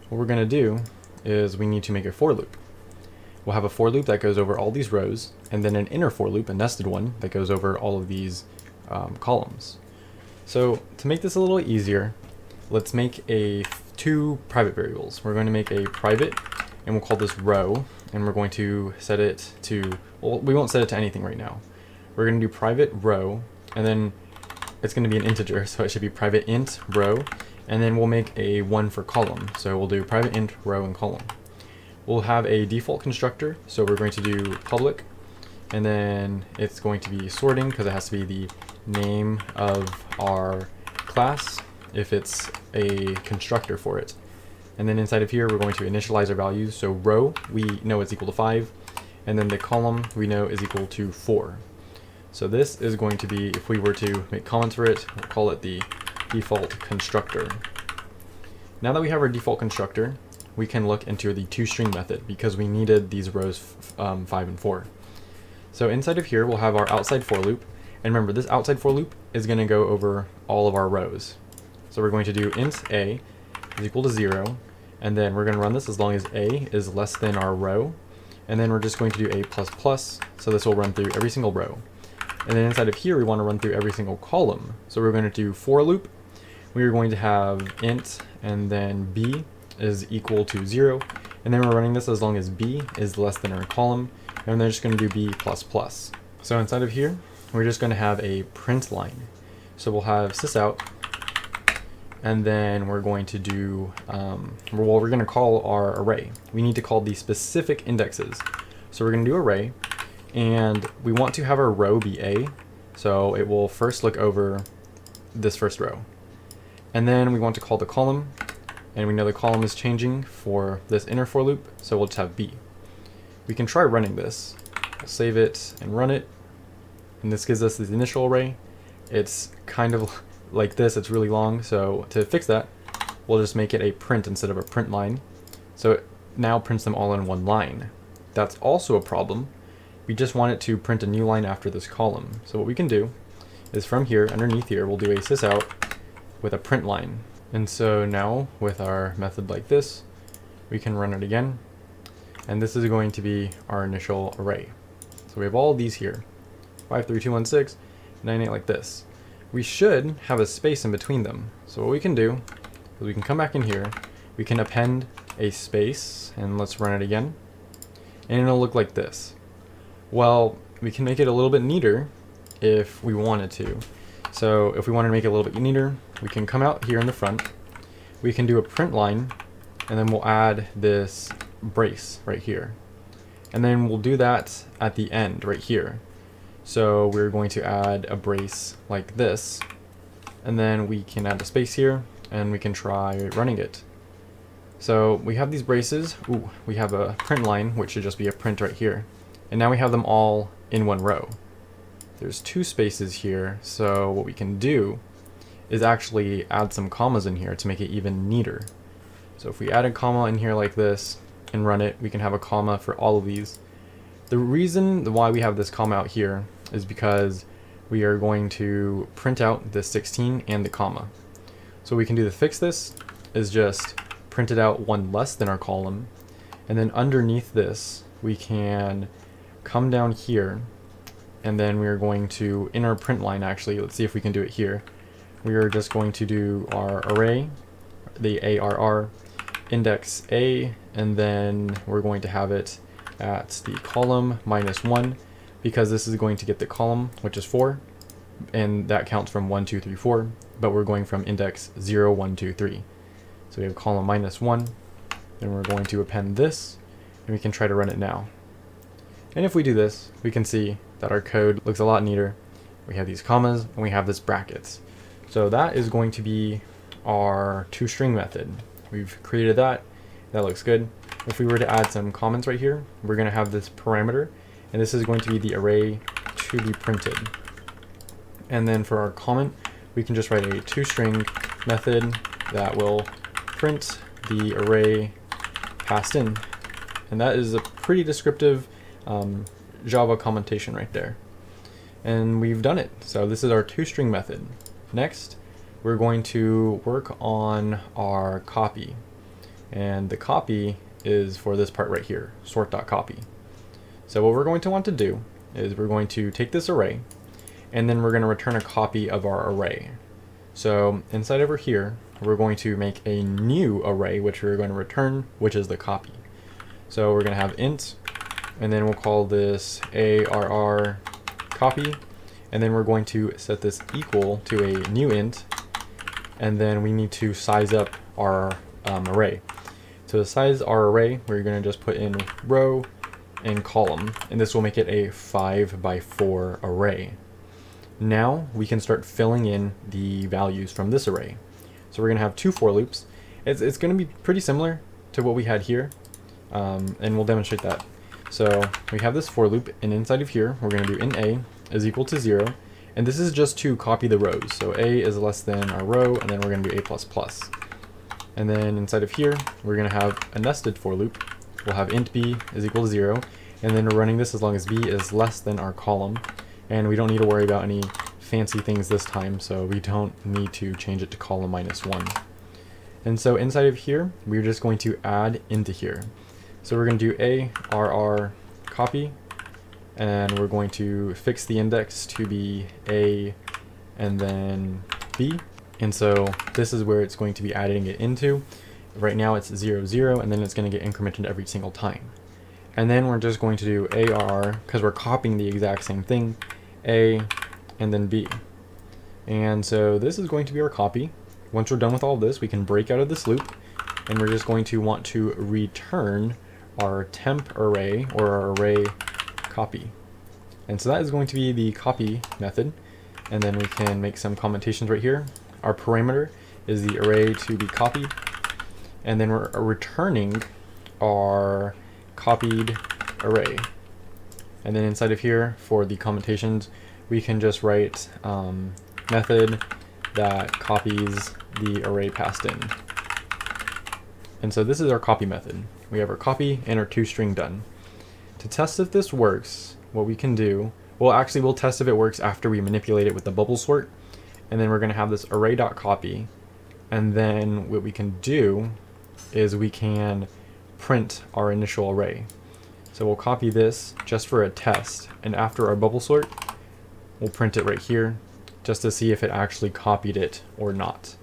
what we're going to do is we need to make a for loop. We'll have a for loop that goes over all these rows, and then an inner for loop, a nested one, that goes over all of these columns. So to make this a little easier, let's make two private variables. We're going to make a private, and we'll call this row, and we're going to set it to, well, we won't set it to anything right now. We're going to do private row, and then it's going to be an integer, so it should be private int row, and then we'll make a one for column. So we'll do private int row and column. We'll have a default constructor, so we're going to do public, and then it's going to be sorting because it has to be the name of our class if it's a constructor for it. And then inside of here we're going to initialize our values. So row, we know it's equal to 5, and then the column we know is equal to 4. So this is going to be, if we were to make comments for it, we'll call it the default constructor. Now that we have our default constructor, we can look into the Tostring method because we needed these rows 5 and 4. So inside of here we'll have our outside for loop, and remember this outside for loop is going to go over all of our rows. So we're going to do int a is equal to 0, and then we're going to run this as long as a is less than our row, and then we're just going to do a plus plus, so this will run through every single row. And then inside of here we want to run through every single column, so we're going to do for loop. We're going to have int and then b is equal to 0, and then we're running this as long as b is less than our column, and then just going to do b plus plus. So inside of here we're just going to have a print line. So we'll have sysout, and then we're going to do, well, we're going to call our array. We need to call the specific indexes. So we're going to do array, and we want to have our row be a, so it will first look over this first row. And then we want to call the column, and we know the column is changing for this inner for loop, so we'll just have b. We can try running this. We'll save it and run it, and this gives us the initial array. It's kind of like this, it's really long, so to fix that, we'll just make it a print instead of a print line. So it now prints them all in one line. That's also a problem. We just want it to print a new line after this column. So what we can do is from here, underneath here, we'll do a sysout with a print line. And so now with our method like this, we can run it again, and this is going to be our initial array. So we have all these here, 5, 3, 2, 1, 6, 9, 8, like this. We should have a space in between them. So what we can do is we can come back in here, we can append a space, and let's run it again, and it'll look like this. Well, we can make it a little bit neater if we wanted to. So if we want to make it a little bit neater, we can come out here in the front, we can do a print line, and then we'll add this brace right here. And then we'll do that at the end right here. So we're going to add a brace like this, and then we can add a space here, and we can try running it. So we have these braces. Ooh, we have a print line, which should just be a print right here. And now we have them all in one row. There's 2 spaces here, so what we can do is actually add some commas in here to make it even neater. So if we add a comma in here like this and run it, we can have a comma for all of these. The reason why we have this comma out here is because we are going to print out the 16 and the comma. So what we can do to fix this is just print it out one less than our column, and then underneath this we can come down here, and then we are going to, in our print line actually, let's see if we can do it here, we are just going to do our array, the ARR, index A, and then we're going to have it at the column -1, because this is going to get the column, which is 4, and that counts from 1, 2, 3, 4, but we're going from index 0, 1, 2, 3. So we have column -1, then we're going to append this, and we can try to run it now. And if we do this, we can see that our code looks a lot neater. We have these commas, and we have this brackets. So that is going to be our Tostring method. We've created that. That looks good. If we were to add some comments right here, we're going to have this parameter, and this is going to be the array to be printed. And then for our comment, we can just write a Tostring method that will print the array passed in. And that is a pretty descriptive Java commentation right there. And we've done it. So this is our Tostring method. Next, we're going to work on our copy. And the copy is for this part right here, sort.copy. So what we're going to want to do is we're going to take this array, and then we're going to return a copy of our array. So inside over here, we're going to make a new array, which we're going to return, which is the copy. So we're going to have int, and then we'll call this arr copy, and then we're going to set this equal to a new int, and then we need to size up our array. To size our array, we're going to just put in row and column, and this will make it a 5 by 4 array. Now we can start filling in the values from this array. So we're going to have 2 for loops. It's going to be pretty similar to what we had here, and we'll demonstrate that. So we have this for loop, and inside of here we're going to do int a is equal to 0, and this is just to copy the rows. So a is less than our row, and then we're going to do a++. And then inside of here we're going to have a nested for loop. We'll have int b is equal to 0, and then we're running this as long as b is less than our column. And we don't need to worry about any fancy things this time, so we don't need to change it to column -1. And so inside of here, we're just going to add into here. So we're going to do arr copy, and we're going to fix the index to be a and then b. And so this is where it's going to be adding it into. Right now it's 0, 0, and then it's going to get incremented every single time. And then we're just going to do arr, because we're copying the exact same thing, a and then b. And so this is going to be our copy. Once we're done with all of this, we can break out of this loop, and we're just going to want to return our temp array, or our array copy. And so that is going to be the copy method. And then we can make some commentations right here. Our parameter is the array to be copied, and then we're returning our copied array. And then inside of here, for the commentations, we can just write method that copies the array passed in. And so this is our copy method. We have our copy and our toString done. To test if this works, what we can do, well actually we'll test if it works after we manipulate it with the bubble sort. And then we're going to have this array.copy. And then what we can do is we can print our initial array. So we'll copy this just for a test, and after our bubble sort, we'll print it right here just to see if it actually copied it or not.